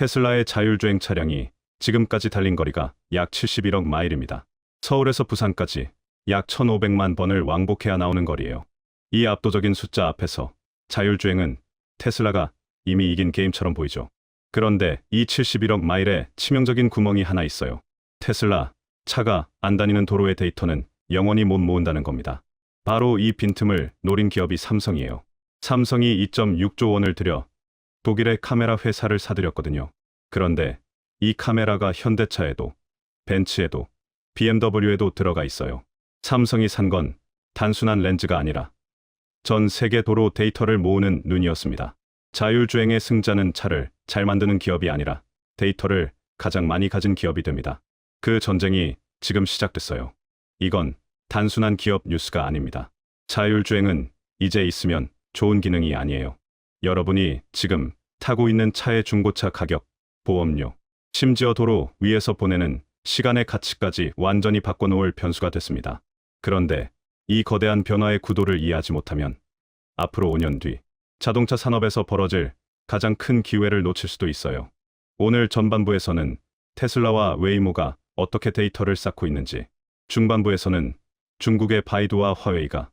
테슬라의 자율주행 차량이 지금까지 달린 거리가 약 71억 마일입니다. 서울에서 부산까지 약 1,500만 번을 왕복해야 나오는 거리예요. 이 압도적인 숫자 앞에서 자율주행은 테슬라가 이미 이긴 게임처럼 보이죠. 그런데 이 71억 마일에 치명적인 구멍이 하나 있어요. 테슬라, 차가 안 다니는 도로의 데이터는 영원히 못 모은다는 겁니다. 바로 이 빈틈을 노린 기업이 삼성이에요. 삼성이 2.6조 원을 들여 독일의 카메라 회사를 사들였거든요. 그런데 이 카메라가 현대차에도, 벤츠에도, BMW에도 들어가 있어요. 삼성이 산 건 단순한 렌즈가 아니라 전 세계 도로 데이터를 모으는 눈이었습니다. 자율주행의 승자는 차를 잘 만드는 기업이 아니라 데이터를 가장 많이 가진 기업이 됩니다. 그 전쟁이 지금 시작됐어요. 이건 단순한 기업 뉴스가 아닙니다. 자율주행은 이제 있으면 좋은 기능이 아니에요. 여러분이 지금 타고 있는 차의 중고차 가격, 보험료, 심지어 도로 위에서 보내는 시간의 가치까지 완전히 바꿔놓을 변수가 됐습니다. 그런데 이 거대한 변화의 구도를 이해하지 못하면 앞으로 5년 뒤 자동차 산업에서 벌어질 가장 큰 기회를 놓칠 수도 있어요. 오늘 전반부에서는 테슬라와 웨이모가 어떻게 데이터를 쌓고 있는지, 중반부에서는 중국의 바이두와 화웨이가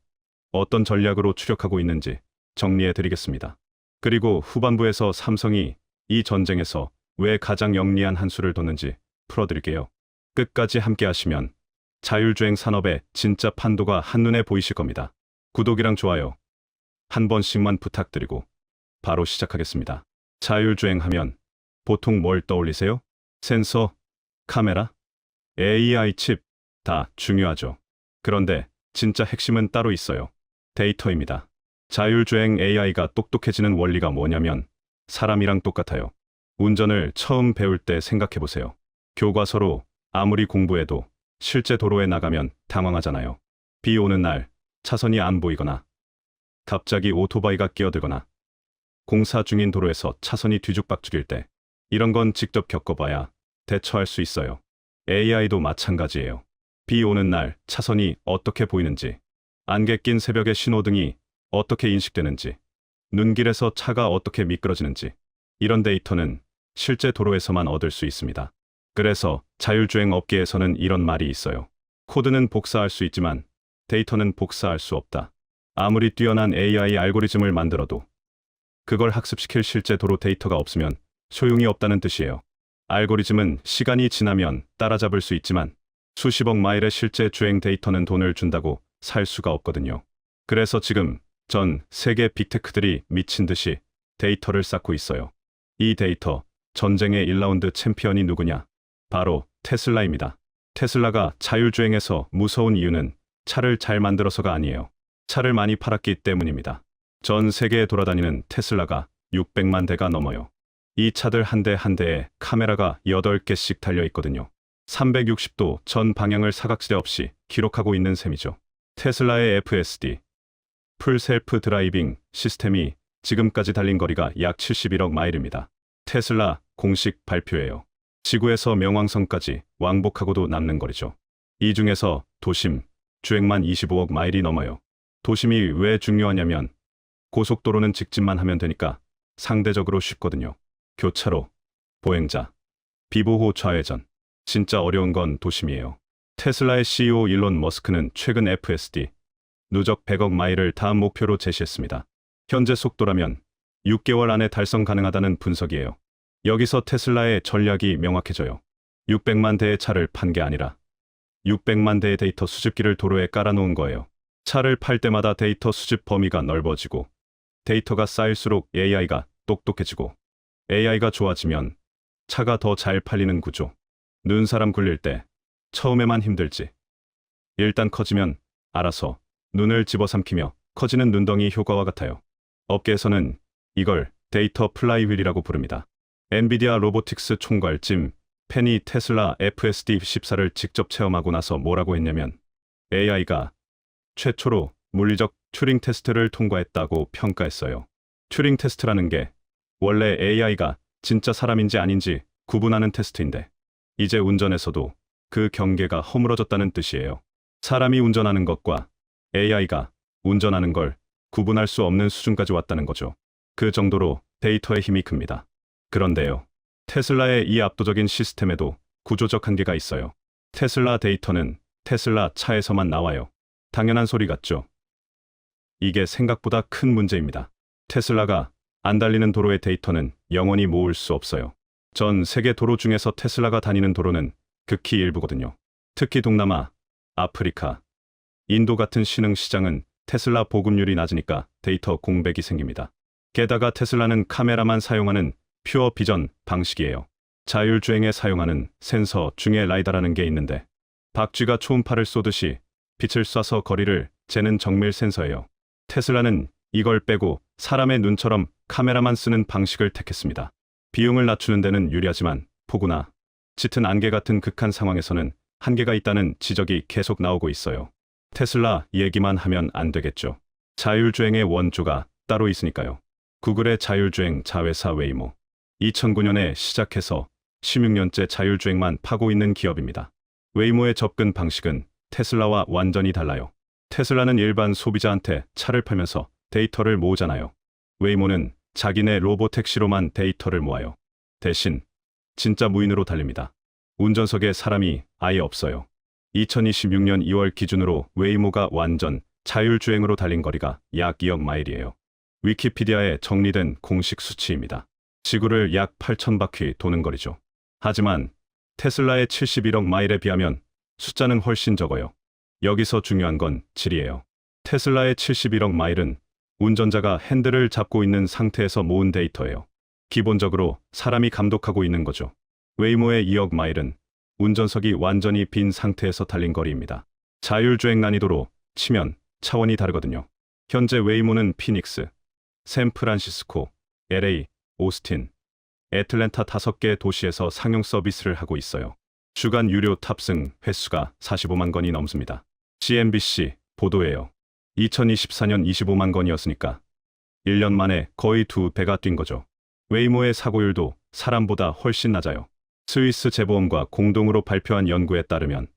어떤 전략으로 추격하고 있는지 정리해 드리겠습니다. 그리고 후반부에서 삼성이 이 전쟁에서 왜 가장 영리한 한 수를 뒀는지 풀어드릴게요. 끝까지 함께 하시면 자율주행 산업의 진짜 판도가 한눈에 보이실 겁니다. 구독이랑 좋아요 한 번씩만 부탁드리고 바로 시작하겠습니다. 자율주행 하면 보통 뭘 떠올리세요? 센서, 카메라, AI 칩 다 중요하죠. 그런데 진짜 핵심은 따로 있어요. 데이터입니다. 자율주행 AI가 똑똑해지는 원리가 뭐냐면 사람이랑 똑같아요. 운전을 처음 배울 때 생각해보세요. 교과서로 아무리 공부해도 실제 도로에 나가면 당황하잖아요. 비 오는 날 차선이 안 보이거나 갑자기 오토바이가 끼어들거나 공사 중인 도로에서 차선이 뒤죽박죽일 때 이런 건 직접 겪어봐야 대처할 수 있어요. AI도 마찬가지예요. 비 오는 날 차선이 어떻게 보이는지, 안개 낀 새벽의 신호등이 어떻게 인식되는지, 눈길에서 차가 어떻게 미끄러지는지 이런 데이터는 실제 도로에서만 얻을 수 있습니다. 그래서 자율주행 업계에서는 이런 말이 있어요. 코드는 복사할 수 있지만 데이터는 복사할 수 없다. 아무리 뛰어난 AI 알고리즘을 만들어도 그걸 학습시킬 실제 도로 데이터가 없으면 소용이 없다는 뜻이에요. 알고리즘은 시간이 지나면 따라잡을 수 있지만 수십억 마일의 실제 주행 데이터는 돈을 준다고 살 수가 없거든요. 그래서 지금 전 세계 빅테크들이 미친 듯이 데이터를 쌓고 있어요. 이 데이터, 전쟁의 1라운드 챔피언이 누구냐? 바로 테슬라입니다. 테슬라가 자율주행에서 무서운 이유는 차를 잘 만들어서가 아니에요. 차를 많이 팔았기 때문입니다. 전 세계에 돌아다니는 테슬라가 600만 대가 넘어요. 이 차들 한 대 한 대에 카메라가 8개씩 달려 있거든요. 360도 전 방향을 사각지대 없이 기록하고 있는 셈이죠. 테슬라의 FSD, 풀 셀프 드라이빙 시스템이 지금까지 달린 거리가 약 71억 마일입니다. 테슬라 공식 발표예요. 지구에서 명왕성까지 왕복하고도 남는 거리죠. 이 중에서 도심, 주행만 25억 마일이 넘어요. 도심이 왜 중요하냐면 고속도로는 직진만 하면 되니까 상대적으로 쉽거든요. 교차로, 보행자, 비보호 좌회전, 진짜 어려운 건 도심이에요. 테슬라의 CEO 일론 머스크는 최근 FSD, 누적 100억 마일을 다음 목표로 제시했습니다. 현재 속도라면 6개월 안에 달성 가능하다는 분석이에요. 여기서 테슬라의 전략이 명확해져요. 600만 대의 차를 판 게 아니라 600만 대의 데이터 수집기를 도로에 깔아놓은 거예요. 차를 팔 때마다 데이터 수집 범위가 넓어지고 데이터가 쌓일수록 AI가 똑똑해지고 AI가 좋아지면 차가 더 잘 팔리는 구조. 눈사람 굴릴 때 처음에만 힘들지. 일단 커지면 알아서 눈을 집어삼키며 커지는 눈덩이 효과와 같아요. 업계에서는 이걸 데이터 플라이휠이라고 부릅니다. 엔비디아 로보틱스 총괄 짐 펜이 테슬라 FSD14를 직접 체험하고 나서 뭐라고 했냐면 AI가 최초로 물리적 튜링 테스트를 통과했다고 평가했어요. 튜링 테스트라는 게 원래 AI가 진짜 사람인지 아닌지 구분하는 테스트인데 이제 운전에서도 그 경계가 허물어졌다는 뜻이에요. 사람이 운전하는 것과 AI가 운전하는 걸 구분할 수 없는 수준까지 왔다는 거죠. 그 정도로 데이터의 힘이 큽니다. 그런데요, 테슬라의 이 압도적인 시스템에도 구조적 한계가 있어요. 테슬라 데이터는 테슬라 차에서만 나와요. 당연한 소리 같죠? 이게 생각보다 큰 문제입니다. 테슬라가 안 달리는 도로의 데이터는 영원히 모을 수 없어요. 전 세계 도로 중에서 테슬라가 다니는 도로는 극히 일부거든요. 특히 동남아, 아프리카, 인도 같은 신흥 시장은 테슬라 보급률이 낮으니까 데이터 공백이 생깁니다. 게다가 테슬라는 카메라만 사용하는 퓨어 비전 방식이에요. 자율주행에 사용하는 센서 중에 라이다라는 게 있는데 박쥐가 초음파를 쏘듯이 빛을 쏴서 거리를 재는 정밀 센서예요. 테슬라는 이걸 빼고 사람의 눈처럼 카메라만 쓰는 방식을 택했습니다. 비용을 낮추는 데는 유리하지만 폭우나 짙은 안개 같은 극한 상황에서는 한계가 있다는 지적이 계속 나오고 있어요. 테슬라 얘기만 하면 안 되겠죠. 자율주행의 원조가 따로 있으니까요. 구글의 자율주행 자회사 웨이모. 2009년에 시작해서 16년째 자율주행만 파고 있는 기업입니다. 웨이모의 접근 방식은 테슬라와 완전히 달라요. 테슬라는 일반 소비자한테 차를 팔면서 데이터를 모으잖아요. 웨이모는 자기네 로보택시로만 데이터를 모아요. 대신 진짜 무인으로 달립니다. 운전석에 사람이 아예 없어요. 2026년 2월 기준으로 웨이모가 완전 자율주행으로 달린 거리가 약 2억 마일이에요. 위키피디아에 정리된 공식 수치입니다. 지구를 약 8,000바퀴 도는 거리죠. 하지만 테슬라의 71억 마일에 비하면 숫자는 훨씬 적어요. 여기서 중요한 건 질이에요. 테슬라의 71억 마일은 운전자가 핸들을 잡고 있는 상태에서 모은 데이터예요. 기본적으로 사람이 감독하고 있는 거죠. 웨이모의 2억 마일은 운전석이 완전히 빈 상태에서 달린 거리입니다. 자율주행 난이도로 치면 차원이 다르거든요. 현재 웨이모는 피닉스, 샌프란시스코, LA, 오스틴, 애틀랜타 5개 도시에서 상용 서비스를 하고 있어요. 주간 유료 탑승 횟수가 45만 건이 넘습니다. CNBC 보도예요. 2024년 25만 건이었으니까 1년 만에 거의 2배가 뛴 거죠. 웨이모의 사고율도 사람보다 훨씬 낮아요. 스위스 재보험과 공동으로 발표한 연구에 따르면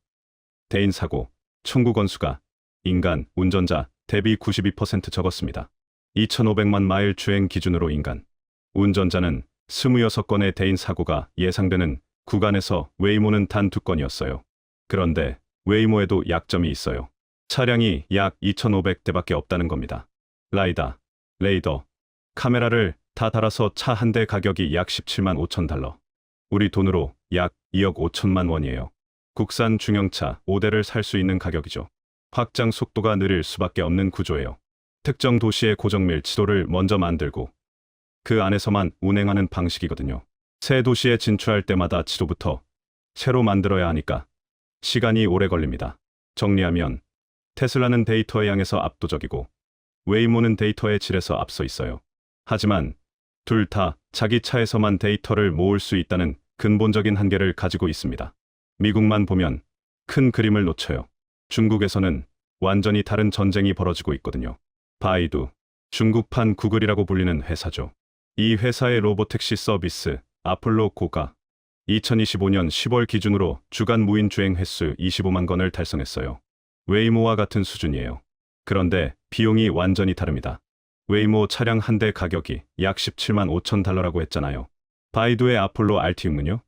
대인 사고 청구 건수가 인간 운전자 대비 92% 적었습니다. 2,500만 마일 주행 기준으로 인간 운전자는 26건의 대인 사고가 예상되는 구간에서 웨이모는 단 2건이었어요. 그런데 웨이모에도 약점이 있어요. 차량이 약 2,500대밖에 없다는 겁니다. 라이다, 레이더, 카메라를 다 달아서 차 한 대 가격이 약 17만 5천 달러. 우리 돈으로 약 2억 5천만 원이에요. 국산 중형차 5대를 살 수 있는 가격이죠. 확장 속도가 느릴 수밖에 없는 구조예요. 특정 도시의 고정밀 지도를 먼저 만들고 그 안에서만 운행하는 방식이거든요. 새 도시에 진출할 때마다 지도부터 새로 만들어야 하니까 시간이 오래 걸립니다. 정리하면 테슬라는 데이터의 양에서 압도적이고 웨이모는 데이터의 질에서 앞서 있어요. 하지만 둘 다 자기 차에서만 데이터를 모을 수 있다는 근본적인 한계를 가지고 있습니다. 미국만 보면 큰 그림을 놓쳐요. 중국에서는 완전히 다른 전쟁이 벌어지고 있거든요. 바이두, 중국판 구글이라고 불리는 회사죠. 이 회사의 로보택시 서비스 아폴로 고가 2025년 10월 기준으로 주간 무인 주행 횟수 25만 건을 달성했어요. 웨이모와 같은 수준이에요. 그런데 비용이 완전히 다릅니다. 웨이모 차량 한 대 가격이 약 17만 5천 달러라고 했잖아요. 바이두의 아폴로 RT6은요?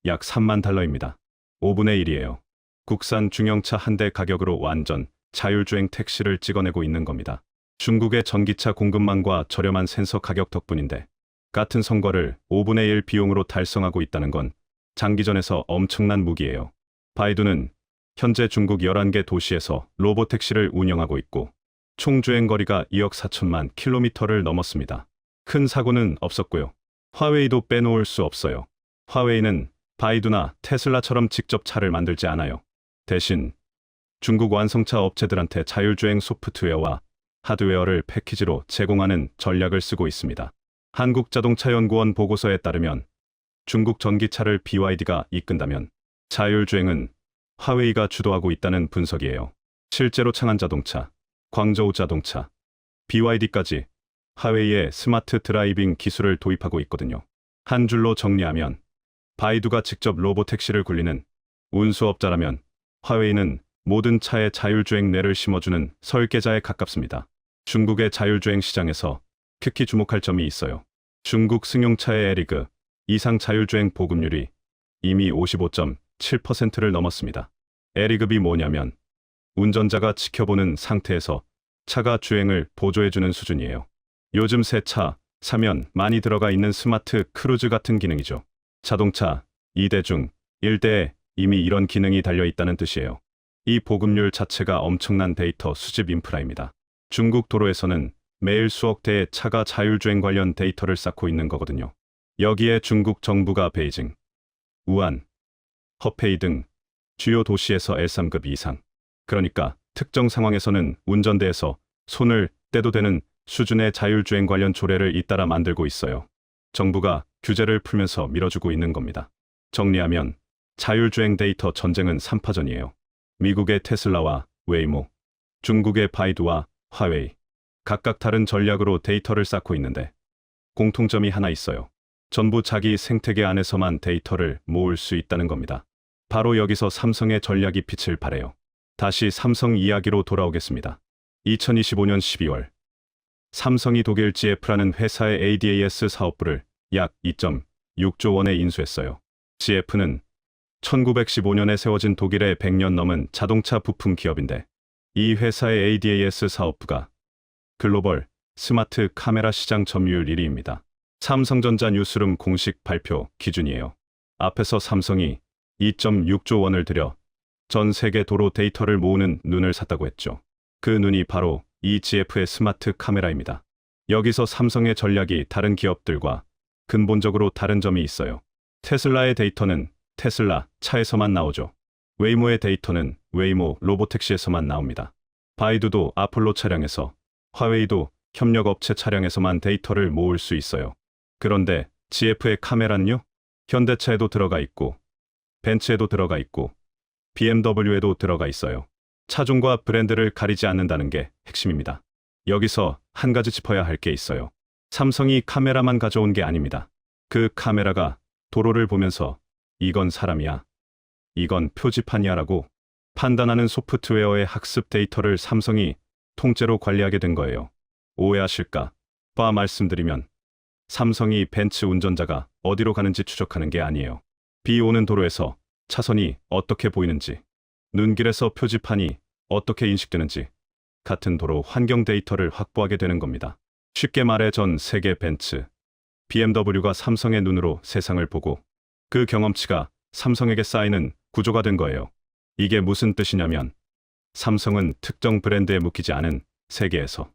약 3만 달러입니다. 5분의 1이에요. 국산 중형차 한 대 가격으로 완전 자율주행 택시를 찍어내고 있는 겁니다. 중국의 전기차 공급망과 저렴한 센서 가격 덕분인데 같은 성과를 5분의 1 비용으로 달성하고 있다는 건 장기전에서 엄청난 무기예요. 바이두는 현재 중국 11개 도시에서 로보택시를 운영하고 있고 총 주행거리가 2억 4천만 킬로미터를 넘었습니다. 큰 사고는 없었고요. 화웨이도 빼놓을 수 없어요. 화웨이는 바이두나 테슬라처럼 직접 차를 만들지 않아요. 대신 중국 완성차 업체들한테 자율주행 소프트웨어와 하드웨어를 패키지로 제공하는 전략을 쓰고 있습니다. 한국자동차연구원 보고서에 따르면 중국 전기차를 BYD가 이끈다면 자율주행은 화웨이가 주도하고 있다는 분석이에요. 실제로 창안 자동차, 광저우 자동차, BYD까지 화웨이의 스마트 드라이빙 기술을 도입하고 있거든요. 한 줄로 정리하면 바이두가 직접 로보택시를 굴리는 운수업자라면 화웨이는 모든 차에 자율주행 뇌를 심어주는 설계자에 가깝습니다. 중국의 자율주행 시장에서 특히 주목할 점이 있어요. 중국 승용차의 에리그 이상 자율주행 보급률이 이미 55.7%를 넘었습니다. L이급이 뭐냐면 운전자가 지켜보는 상태에서 차가 주행을 보조해주는 수준이에요. 요즘 새 차 사면 많이 들어가 있는 스마트 크루즈 같은 기능이죠. 자동차 2대 중 1대에 이미 이런 기능이 달려 있다는 뜻이에요. 이 보급률 자체가 엄청난 데이터 수집 인프라입니다. 중국 도로에서는 매일 수억 대의 차가 자율주행 관련 데이터를 쌓고 있는 거거든요. 여기에 중국 정부가 베이징, 우한, 허페이 등 주요 도시에서 L3급 이상, 그러니까 특정 상황에서는 운전대에서 손을 떼도 되는 수준의 자율주행 관련 조례를 잇따라 만들고 있어요. 정부가 규제를 풀면서 밀어주고 있는 겁니다. 정리하면 자율주행 데이터 전쟁은 3파전이에요. 미국의 테슬라와 웨이모, 중국의 바이두와 화웨이, 각각 다른 전략으로 데이터를 쌓고 있는데 공통점이 하나 있어요. 전부 자기 생태계 안에서만 데이터를 모을 수 있다는 겁니다. 바로 여기서 삼성의 전략이 빛을 발해요. 다시 삼성 이야기로 돌아오겠습니다. 2025년 12월 삼성이 독일 GF라는 회사의 ADAS 사업부를 약 2.6조 원에 인수했어요. GF는 1915년에 세워진 독일의 100년 넘은 자동차 부품 기업인데 이 회사의 ADAS 사업부가 글로벌 스마트 카메라 시장 점유율 1위입니다. 삼성전자 뉴스룸 공식 발표 기준이에요. 앞에서 삼성이 2.6조 원을 들여 전 세계 도로 데이터를 모으는 눈을 샀다고 했죠. 그 눈이 바로 이 GF의 스마트 카메라입니다. 여기서 삼성의 전략이 다른 기업들과 근본적으로 다른 점이 있어요. 테슬라의 데이터는 테슬라 차에서만 나오죠. 웨이모의 데이터는 웨이모 로보택시에서만 나옵니다. 바이두도 아폴로 차량에서, 화웨이도 협력업체 차량에서만 데이터를 모을 수 있어요. 그런데 GF의 카메라는요? 현대차에도 들어가 있고, 벤츠에도 들어가 있고, BMW에도 들어가 있어요. 차종과 브랜드를 가리지 않는다는 게 핵심입니다. 여기서 한 가지 짚어야 할 게 있어요. 삼성이 카메라만 가져온 게 아닙니다. 그 카메라가 도로를 보면서 이건 사람이야, 이건 표지판이야 라고 판단하는 소프트웨어의 학습 데이터를 삼성이 통째로 관리하게 된 거예요. 오해하실까 봐 말씀드리면 삼성이 벤츠 운전자가 어디로 가는지 추적하는 게 아니에요. 비 오는 도로에서 차선이 어떻게 보이는지, 눈길에서 표지판이 어떻게 인식되는지 같은 도로 환경 데이터를 확보하게 되는 겁니다. 쉽게 말해 전 세계 벤츠, BMW가 삼성의 눈으로 세상을 보고 그 경험치가 삼성에게 쌓이는 구조가 된 거예요. 이게 무슨 뜻이냐면 삼성은 특정 브랜드에 묶이지 않은 세계에서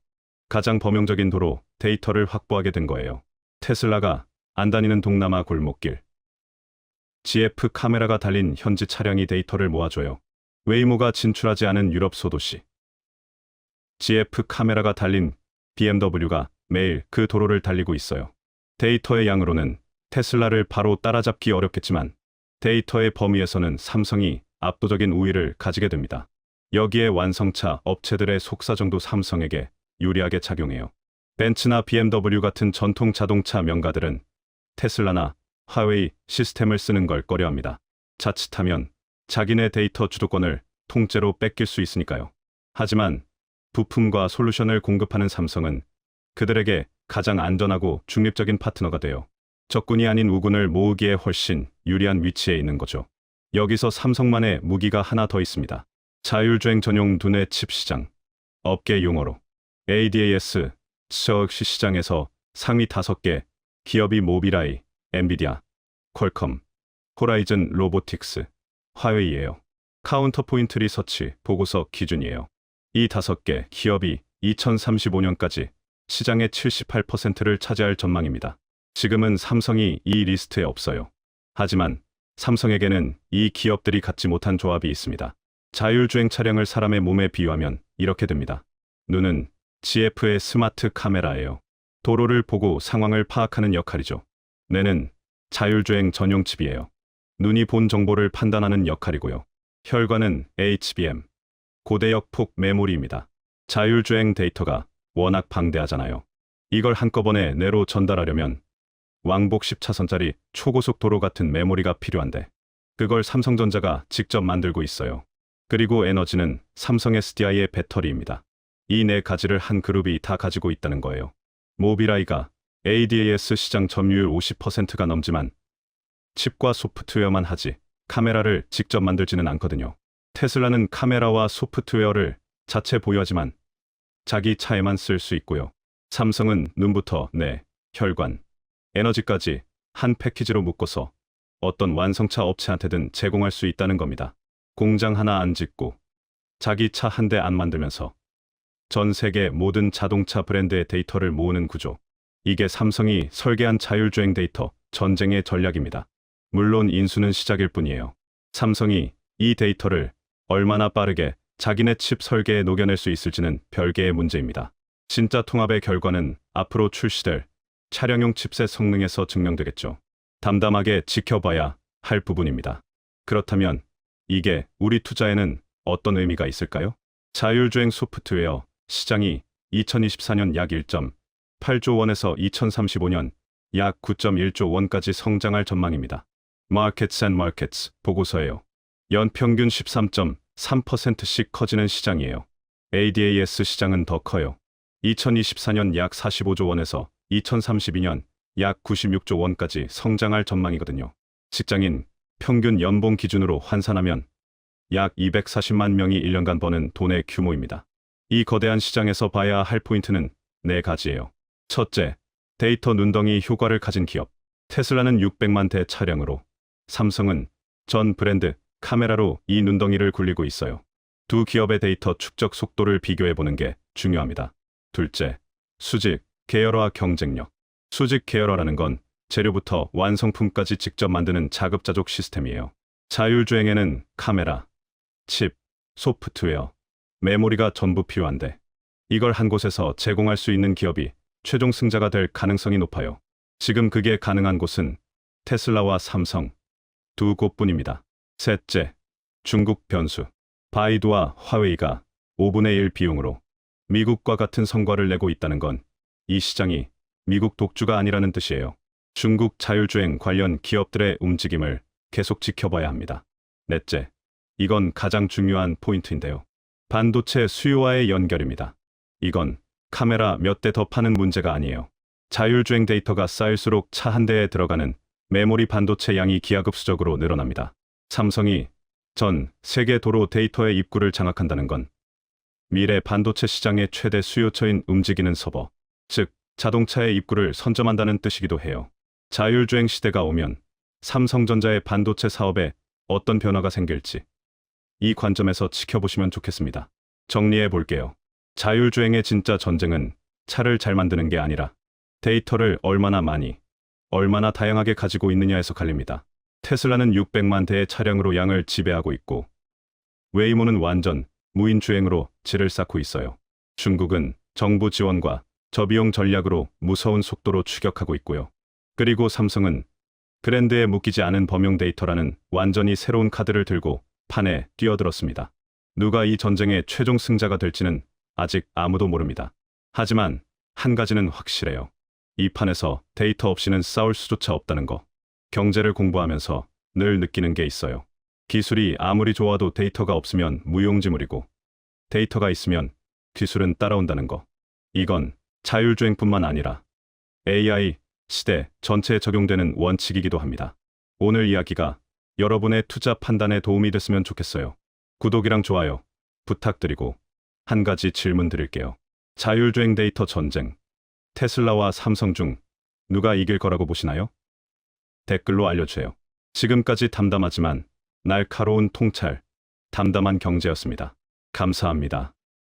가장 범용적인 도로 데이터를 확보하게 된 거예요. 테슬라가 안 다니는 동남아 골목길, GF 카메라가 달린 현지 차량이 데이터를 모아줘요. 웨이모가 진출하지 않은 유럽 소도시, GF 카메라가 달린 BMW가 매일 그 도로를 달리고 있어요. 데이터의 양으로는 테슬라를 바로 따라잡기 어렵겠지만 데이터의 범위에서는 삼성이 압도적인 우위를 가지게 됩니다. 여기에 완성차 업체들의 속사정도 삼성에게 유리하게 작용해요. 벤츠나 BMW 같은 전통 자동차 명가들은 테슬라나 화웨이 시스템을 쓰는 걸 꺼려합니다. 자칫하면 자기네 데이터 주도권을 통째로 뺏길 수 있으니까요. 하지만 부품과 솔루션을 공급하는 삼성은 그들에게 가장 안전하고 중립적인 파트너가 돼요. 적군이 아닌 우군을 모으기에 훨씬 유리한 위치에 있는 거죠. 여기서 삼성만의 무기가 하나 더 있습니다. 자율주행 전용 두뇌 칩 시장. 업계 용어로 ADAS 서시 시장에서 상위 5개 기업이 모비라이, 엔비디아, 퀄컴, 호라이즌 로보틱스, 화웨이예요. 카운터포인트 리서치 보고서 기준이에요. 이 5개 기업이 2035년까지 시장의 78%를 차지할 전망입니다. 지금은 삼성이 이 리스트에 없어요. 하지만 삼성에게는 이 기업들이 갖지 못한 조합이 있습니다. 자율주행 차량을 사람의 몸에 비유하면 이렇게 됩니다. 눈은 GF의 스마트 카메라예요. 도로를 보고 상황을 파악하는 역할이죠. 뇌는 자율주행 전용 칩이에요. 눈이 본 정보를 판단하는 역할이고요. 혈관은 HBM, 고대역 폭 메모리입니다. 자율주행 데이터가 워낙 방대하잖아요. 이걸 한꺼번에 뇌로 전달하려면 왕복 10차선짜리 초고속도로 같은 메모리가 필요한데 그걸 삼성전자가 직접 만들고 있어요. 그리고 에너지는 삼성 SDI의 배터리입니다. 이 네 가지를 한 그룹이 다 가지고 있다는 거예요. 모비라이가 ADAS 시장 점유율 50%가 넘지만 칩과 소프트웨어만 하지 카메라를 직접 만들지는 않거든요. 테슬라는 카메라와 소프트웨어를 자체 보유하지만 자기 차에만 쓸 수 있고요. 삼성은 눈부터 뇌, 혈관, 에너지까지 한 패키지로 묶어서 어떤 완성차 업체한테든 제공할 수 있다는 겁니다. 공장 하나 안 짓고 자기 차 한 대 안 만들면서 전 세계 모든 자동차 브랜드의 데이터를 모으는 구조. 이게 삼성이 설계한 자율주행 데이터 전쟁의 전략입니다. 물론 인수는 시작일 뿐이에요. 삼성이 이 데이터를 얼마나 빠르게 자기네 칩 설계에 녹여낼 수 있을지는 별개의 문제입니다. 진짜 통합의 결과는 앞으로 출시될 차량용 칩셋 성능에서 증명되겠죠. 담담하게 지켜봐야 할 부분입니다. 그렇다면 이게 우리 투자에는 어떤 의미가 있을까요? 자율주행 소프트웨어 시장이 2024년 약 1.8조 원에서 2035년 약 9.1조 원까지 성장할 전망입니다. Markets and Markets 보고서예요. 연평균 13.3%씩 커지는 시장이에요. ADAS 시장은 더 커요. 2024년 약 45조 원에서 2032년 약 96조 원까지 성장할 전망이거든요. 직장인 평균 연봉 기준으로 환산하면 약 240만 명이 1년간 버는 돈의 규모입니다. 이 거대한 시장에서 봐야 할 포인트는 4가지예요. 첫째, 데이터 눈덩이 효과를 가진 기업. 테슬라는 600만 대 차량으로, 삼성은 전 브랜드 카메라로 이 눈덩이를 굴리고 있어요. 두 기업의 데이터 축적 속도를 비교해보는 게 중요합니다. 둘째, 수직 계열화 경쟁력. 수직 계열화라는 건 재료부터 완성품까지 직접 만드는 자급자족 시스템이에요. 자율주행에는 카메라, 칩, 소프트웨어, 메모리가 전부 필요한데 이걸 한 곳에서 제공할 수 있는 기업이 최종 승자가 될 가능성이 높아요. 지금 그게 가능한 곳은 테슬라와 삼성 두 곳뿐입니다. 셋째, 중국 변수. 바이두와 화웨이가 5분의 1 비용으로 미국과 같은 성과를 내고 있다는 건 이 시장이 미국 독주가 아니라는 뜻이에요. 중국 자율주행 관련 기업들의 움직임을 계속 지켜봐야 합니다. 넷째, 이건 가장 중요한 포인트인데요. 반도체 수요와의 연결입니다. 이건 카메라 몇 대 더 파는 문제가 아니에요. 자율주행 데이터가 쌓일수록 차 한 대에 들어가는 메모리 반도체 양이 기하급수적으로 늘어납니다. 삼성이 전 세계 도로 데이터의 입구를 장악한다는 건 미래 반도체 시장의 최대 수요처인 움직이는 서버, 즉 자동차의 입구를 선점한다는 뜻이기도 해요. 자율주행 시대가 오면 삼성전자의 반도체 사업에 어떤 변화가 생길지 이 관점에서 지켜보시면 좋겠습니다. 정리해 볼게요. 자율주행의 진짜 전쟁은 차를 잘 만드는 게 아니라 데이터를 얼마나 많이, 얼마나 다양하게 가지고 있느냐에서 갈립니다. 테슬라는 600만 대의 차량으로 양을 지배하고 있고 웨이모는 완전 무인 주행으로 질을 쌓고 있어요. 중국은 정부 지원과 저비용 전략으로 무서운 속도로 추격하고 있고요. 그리고 삼성은 브랜드에 묶이지 않은 범용 데이터라는 완전히 새로운 카드를 들고 판에 뛰어들었습니다. 누가 이 전쟁의 최종 승자가 될지는 아직 아무도 모릅니다. 하지만 한 가지는 확실해요. 이 판에서 데이터 없이는 싸울 수조차 없다는 거. 경제를 공부하면서 늘 느끼는 게 있어요. 기술이 아무리 좋아도 데이터가 없으면 무용지물이고 데이터가 있으면 기술은 따라온다는 거. 이건 자율주행뿐만 아니라 AI 시대 전체에 적용되는 원칙이기도 합니다. 오늘 이야기가 여러분의 투자 판단에 도움이 됐으면 좋겠어요. 구독이랑 좋아요 부탁드리고 한 가지 질문 드릴게요. 자율주행 데이터 전쟁, 테슬라와 삼성 중 누가 이길 거라고 보시나요? 댓글로 알려주세요. 지금까지 담담하지만 날카로운 통찰, 담담한 경제였습니다. 감사합니다.